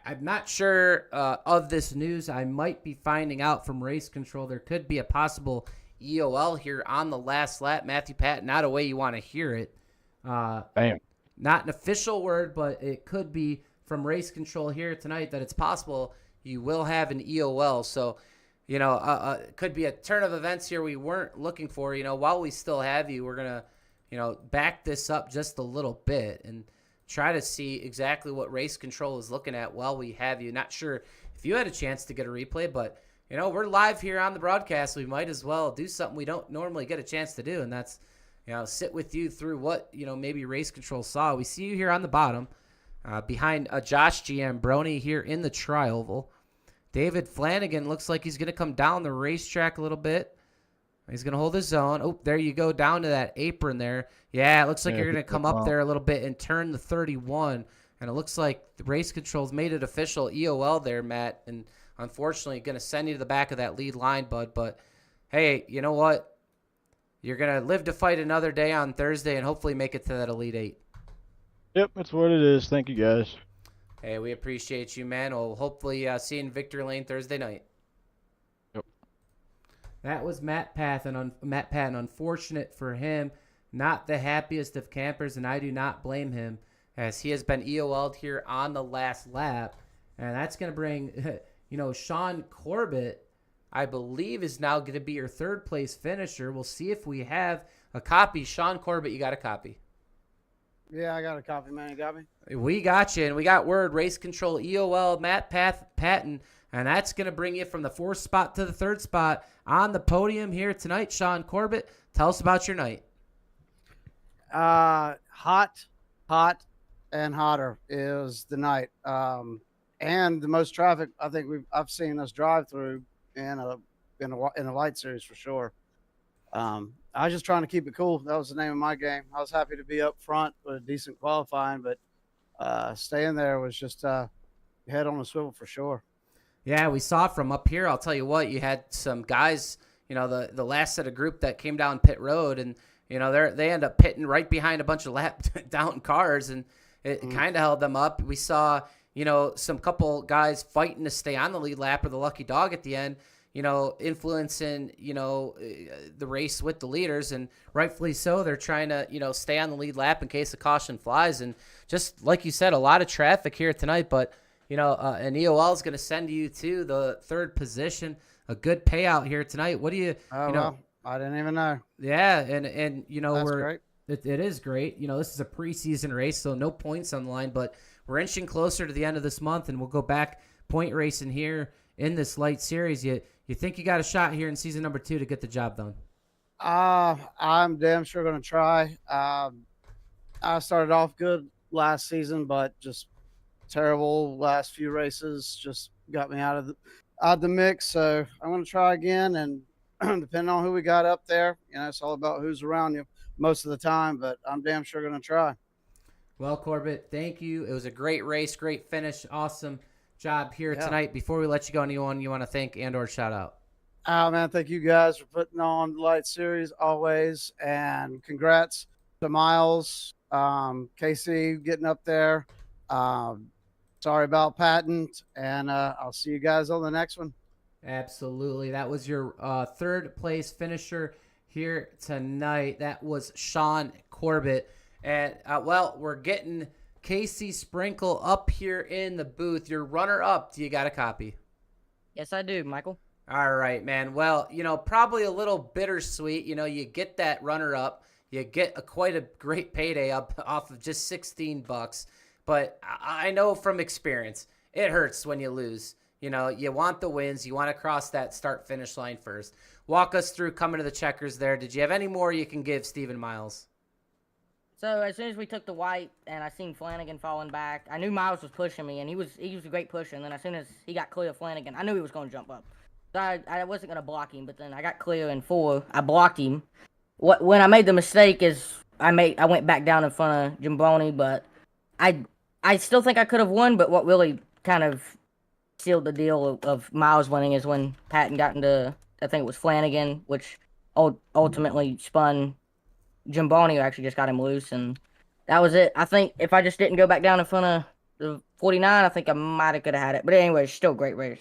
I'm not sure of this news. I might be finding out from Race Control. There could be a possible EOL here on the last lap. Matthew Patton, not a way you want to hear it. Bam. Not an official word, but it could be from Race Control here tonight that it's possible you will have an EOL. So, it could be a turn of events here we weren't looking for. While we still have you, we're going to, back this up just a little bit and try to see exactly what Race Control is looking at while we have you. Not sure if you had a chance to get a replay, but, we're live here on the broadcast. We might as well do something we don't normally get a chance to do, and that's, sit with you through what, maybe Race Control saw. We see you here on the bottom behind Josh Giambroni here in the tri-oval. David Flanagan looks like he's going to come down the racetrack a little bit. He's going to hold his zone. Oh, there you go, down to that apron there. Yeah, it looks like you're going to come up there a little bit and turn the 31. And it looks like the Race Control's made it official EOL there, Matt. And unfortunately, going to send you to the back of that lead line, bud. But, hey, you know what? You're going to live to fight another day on Thursday and hopefully make it to that Elite 8. Yep, that's what it is. Thank you, guys. Hey, we appreciate you, man. We'll hopefully see you in Victory Lane Thursday night. Yep. That was Matt Patton. Unfortunate for him. Not the happiest of campers, and I do not blame him, as he has been EOL'd here on the last lap. And that's going to bring, Sean Corbett, I believe, is now going to be your third-place finisher. We'll see if we have a copy. Sean Corbett, you got a copy. Yeah, I got a copy, man. You got me? We got you, and we got word. Race Control EOL, Matt Patton, and that's going to bring you from the 4th spot to the 3rd spot on the podium here tonight. Sean Corbett, tell us about your night. Hot, and hotter is the night. And the most traffic I think I've seen us drive through in a light series for sure. I was just trying to keep it cool. That was the name of my game. I was happy to be up front with a decent qualifying, but staying there was just head on a swivel for sure. Yeah, we saw from up here. I'll tell you what, you had some guys, the last set of group that came down pit road, and they end up pitting right behind a bunch of lap down cars, and it kind of held them up. We saw some couple guys fighting to stay on the lead lap or the lucky dog at the end, influencing the race with the leaders, and rightfully so. They're trying to stay on the lead lap in case the caution flies, and just like you said, a lot of traffic here tonight, but. An EOL is going to send you to the third position. A good payout here tonight. What do you? Well, I didn't even know. Yeah, and That's great. It is great. This is a preseason race, so no points on the line, but we're inching closer to the end of this month, and we'll go back point racing here in this light series. You think you got a shot here in season number 2 to get the job done? I'm damn sure going to try. I started off good last season, but just terrible last few races just got me out of the mix. So I'm going to try again, and depending on who we got up there, it's all about who's around you most of the time, but I'm damn sure going to try. Well, Corbett, thank you. It was a great race, great finish, awesome job here tonight. Before we let you go, anyone you want to thank and or shout out? Oh, man, thank you guys for putting on the Light Series always, and congrats to Miles, Casey getting up there. Sorry about patent, and I'll see you guys on the next one. Absolutely. That was your third place finisher here tonight. That was Sean Corbett. And, we're getting Casey Sprinkle up here in the booth. Your runner-up, do you got a copy? Yes, I do, Michael. All right, man. Well, probably a little bittersweet. You get that runner-up. You get quite a great payday up off of just $16. But I know from experience, it hurts when you lose. You want the wins. You want to cross that start-finish line first. Walk us through coming to the checkers there. Did you have any more you can give Stephen Miles? So as soon as we took the white and I seen Flanagan falling back, I knew Miles was pushing me, and he was a great pusher. And then as soon as he got clear of Flanagan, I knew he was going to jump up. So I wasn't going to block him, but then I got clear in 4. I blocked him. When I made the mistake is I went back down in front of Gimboni, but I still think I could have won, but what really kind of sealed the deal of Miles winning is when Patton got into, I think it was Flanagan, which ultimately spun Gimboni, who actually just got him loose, and that was it. I think if I just didn't go back down in front of the 49, I think I might have could have had it. But anyway, still a great race.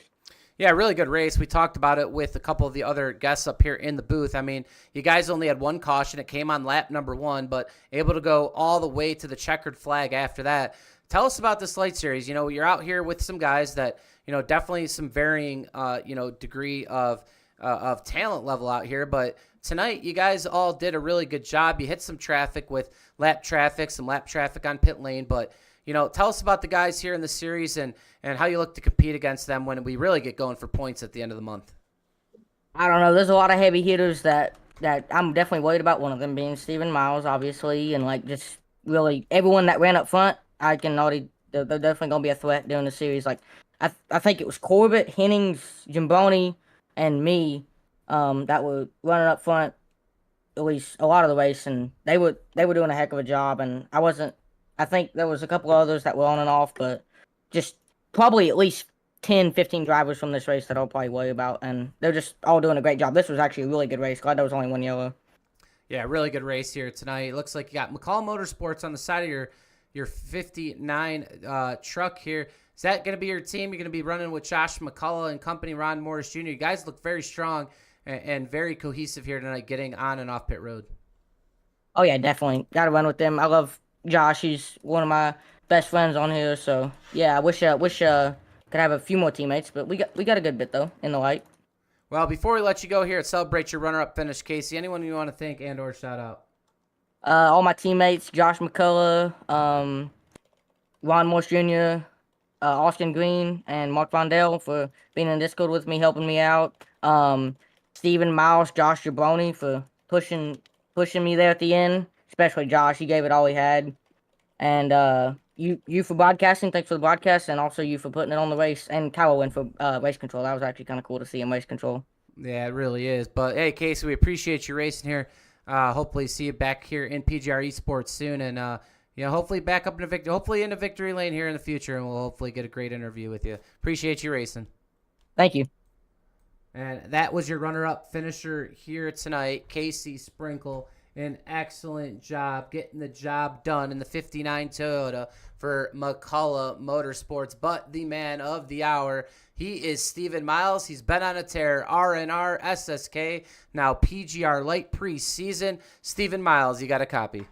Yeah, really good race. We talked about it with a couple of the other guests up here in the booth. I mean, you guys only had one caution. It came on lap number 1, but able to go all the way to the checkered flag after that. Tell us about this light series. You're out here with some guys that, definitely some varying, degree of talent level out here. But tonight, you guys all did a really good job. You hit some traffic with some lap traffic on pit lane. But, tell us about the guys here in the series and how you look to compete against them when we really get going for points at the end of the month. I don't know. There's a lot of heavy hitters that I'm definitely worried about, one of them being Stephen Miles, obviously, and, just really everyone that ran up front. They're definitely going to be a threat during the series. I think it was Corbett, Hennings, Gimboni, and me that were running up front at least a lot of the race, and they were doing a heck of a job. And I think there was a couple others that were on and off, but just probably at least 10, 15 drivers from this race that I'll probably worry about, and they're just all doing a great job. This was actually a really good race. Glad there was only one yellow. Yeah, really good race here tonight. It looks like you got McCall Motorsports on the side of your 59 truck here. Is that going to be your team? You're going to be running with Josh McCullough and company, Ron Morris Jr. You guys look very strong and very cohesive here tonight, getting on and off pit road. Oh, yeah, definitely. Got to run with them. I love Josh. He's one of my best friends on here. So, yeah, I wish could have a few more teammates, but we got a good bit, though, in the light. Well, before we let you go here, celebrate your runner-up finish, Casey. Anyone you want to thank and or shout out? All my teammates, Josh McCullough, Ron Morse Jr., Austin Green, and Mark Vondell for being in Discord with me, helping me out. Stephen Miles, Josh Jabroni for pushing me there at the end, especially Josh. He gave it all he had. And you for broadcasting, thanks for the broadcast, and also you for putting it on the race, and Kyle went for race control. That was actually kind of cool to see him race control. Yeah, it really is. But hey, Casey, we appreciate you racing here. Hopefully, see you back here in PGR eSports soon, and hopefully back up in the victory lane here in the future, and we'll hopefully get a great interview with you. Appreciate you racing. Thank you. And that was your runner-up finisher here tonight, Casey Sprinkle. An excellent job getting the job done in the 59 Toyota for McCullough Motorsports. But the man of the hour, he is Steven Miles. He's been on a tear. RNR, SSK, now PGR Lite preseason. Steven Miles, you got a copy?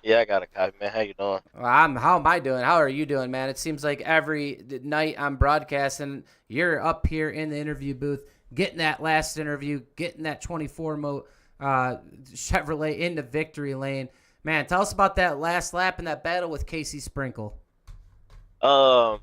Yeah, I got a copy, man. How you doing? Well, how am I doing? How are you doing, man? It seems like every night I'm broadcasting, you're up here in the interview booth, getting that last interview, getting that 24 Chevrolet into victory lane. Man, tell us about that last lap and that battle with Casey Sprinkle. I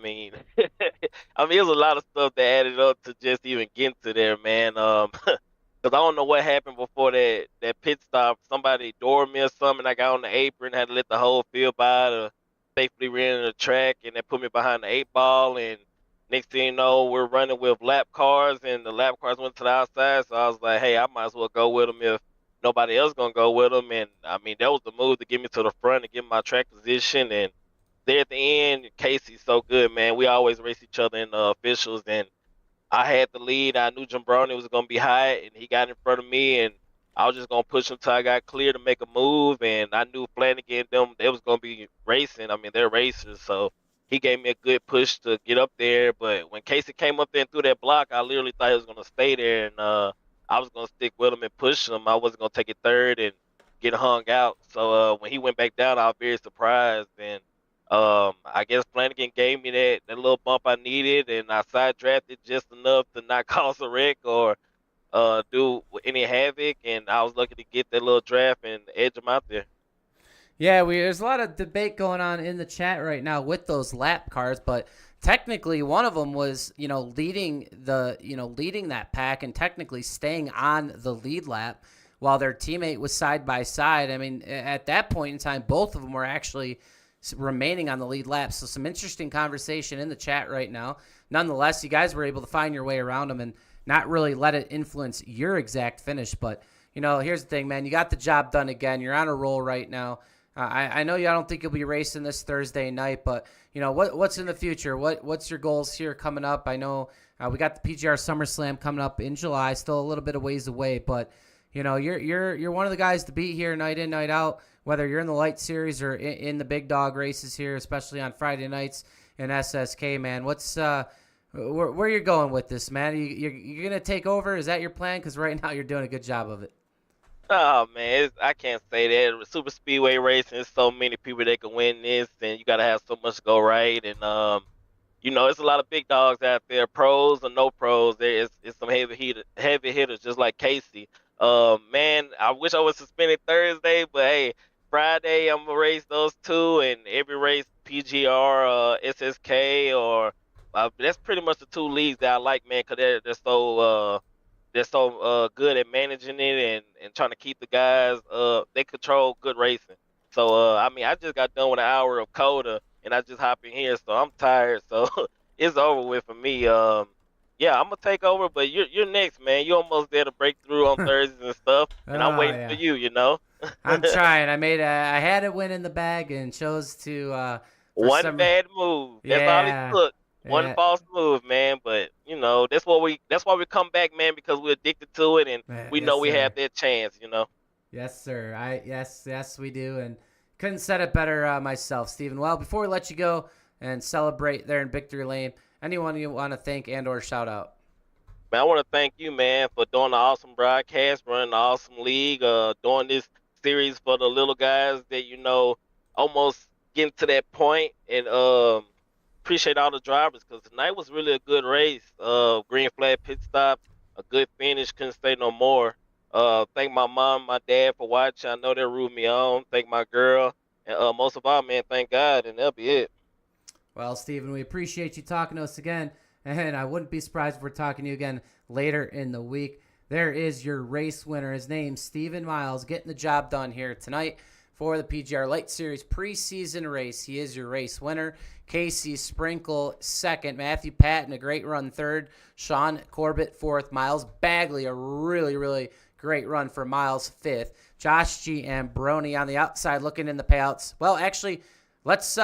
mean, there's a lot of stuff that added up to just even getting to there, man. Because I don't know what happened before that pit stop. Somebody doored me or something. I got on the apron, had to let the whole field by to safely ran in the track, and they put me behind the 8 ball. And next thing you know, we're running with lap cars, and the lap cars went to the outside. So I was like, hey, I might as well go with them if nobody else gonna go with them. And I mean, that was the move to get me to the front and get my track position. And there at the end, Casey's so good, man. We always race each other in the officials, and I had the lead. I knew Jimbroni was gonna be high, and he got in front of me, and I was just gonna push him till I got clear to make a move. And I knew Flanagan they was gonna be racing. I mean, they're racers, so he gave me a good push to get up there. But when Casey came up there and threw that block, I literally thought he was gonna stay there, and I was gonna stick with him and push him. I wasn't gonna take it third and get hung out. So when he went back down, I was very surprised. And I guess Flanagan gave me that little bump I needed, and I side drafted just enough to not cause a wreck or do any havoc. And I was lucky to get that little draft and edge him out there. Yeah, there's a lot of debate going on in the chat right now with those lap cars, but technically one of them was, leading that pack and technically staying on the lead lap while their teammate was side by side. I mean, at that point in time, both of them were actually remaining on the lead lap. So some interesting conversation in the chat right now. Nonetheless, you guys were able to find your way around them and not really let it influence your exact finish. But, here's the thing, man. You got the job done again. You're on a roll right now. I know I don't think you'll be racing this Thursday night, but what's in the future? What's your goals here coming up? I know we got the PGR SummerSlam coming up in July, still a little bit of ways away, but you're one of the guys to beat here night in, night out, whether you're in the Lite Series or in the big dog races here, especially on Friday nights in SSK, man. What's where you're going with this, man? You're gonna take over? Is that your plan? Because right now you're doing a good job of it. Oh man, I can't say that. Super speedway racing, there's so many people that can win this, and you gotta have so much to go right. And it's a lot of big dogs out there, pros or no pros. It's some heavy hitters, just like Casey. Man, I wish I was suspended Thursday, but hey, Friday I'm gonna race those two, and every race PGR, SSK, or that's pretty much the two leagues that I like, man, because they're so good at managing it and trying to keep the guys. They control good racing. So I just got done with an hour of Coda, and I just hopped in here, so I'm tired. So it's over with for me. Yeah, I'm gonna take over, but you're next, man. You're almost there to break through on Thursdays and stuff, and I'm waiting for you. I'm trying. I had a win in the bag and chose to one bad move. That's all it took. One false move, man. But that's why we come back, man, because we're addicted to it, and we know we have that chance. Yes, sir. Yes, we do, and couldn't said it better myself, Steven. Well, before we let you go and celebrate there in victory lane, anyone you want to thank and or shout out? Man, I want to thank you, man, for doing an awesome broadcast, running an awesome league, doing this series for the little guys that almost getting to that point, and appreciate all the drivers, because tonight was really a good race. Green flag pit stop, a good finish, couldn't say no more. Thank my mom, my dad for watching. I know they rooted me on. Thank my girl, and most of all, man, thank God, and that'll be it. Well, Steven, we appreciate you talking to us again, and I wouldn't be surprised if we're talking to you again later in the week. There is your race winner. His name's Steven Miles, getting the job done here tonight for the PGR Lite Series preseason race. He is your race winner. Casey Sprinkle second. Matthew Patton, a great run third. Sean Corbett fourth. Miles Bagley, a really, really great run for Miles fifth. Josh G. Ambroni on the outside looking in the payouts. Well, actually, let's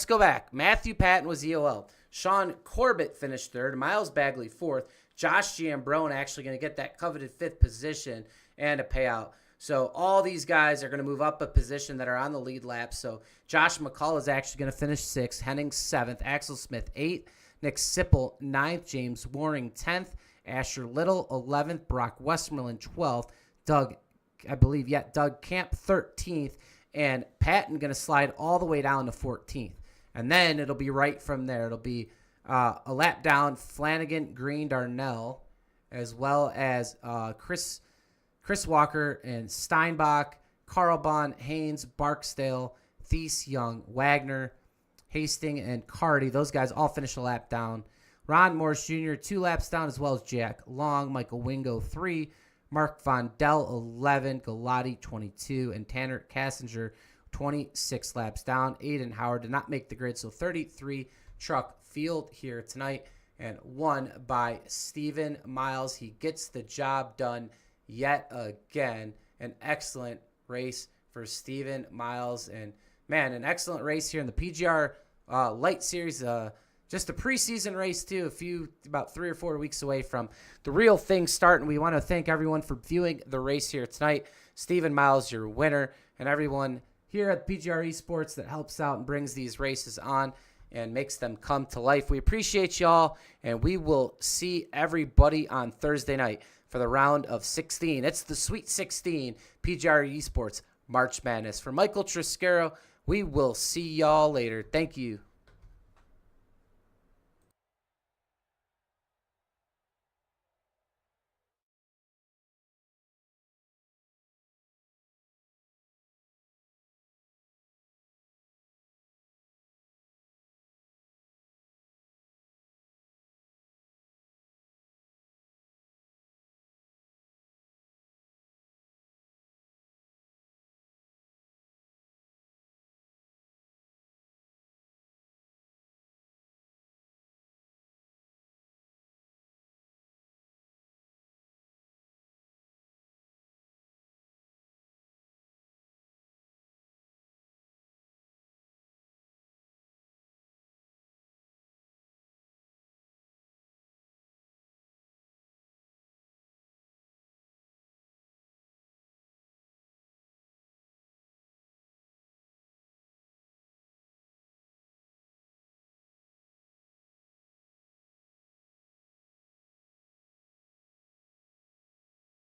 go back. Matthew Patton was EOL. Sean Corbett finished third. Miles Bagley fourth. Josh G. Ambroni actually going to get that coveted fifth position and a payout. So all these guys are going to move up a position that are on the lead lap. So Josh McCall is actually going to finish 6th, Henning 7th, Axel Smith 8th, Nick Sipple 9th, James Waring 10th, Asher Little 11th, Brock Westmoreland 12th, Doug Camp 13th, and Patton going to slide all the way down to 14th. And then it'll be right from there. It'll be a lap down, Flanagan, Green, Darnell, as well as Chris Walker and Steinbach, Carlbon, Haynes, Barksdale, Thies, Young, Wagner, Hastings, and Cardy. Those guys all finish a lap down. Ron Morris Jr., 2 laps down, as well as Jack Long, Michael Wingo, 3, Mark Von Dell, 11, Galati, 22, and Tanner Kassinger, 26 laps down. Aiden Howard did not make the grid, so 33 truck field here tonight, and won by Stephen Miles. He gets the job done yet again. An excellent race for Stephen Miles, and man, an excellent race here in the PGR Lite Series. Just a preseason race too, about 3 or 4 weeks away from the real thing starting. We want to thank everyone for viewing the race here tonight. Stephen Miles, your winner, and everyone here at PGR eSports that helps out and brings these races on and makes them come to life. We appreciate y'all, and we will see everybody on Thursday night for the round of 16. It's the Sweet 16 PGR eSports March Madness. For Michael Triscaro, we will see y'all later. Thank you.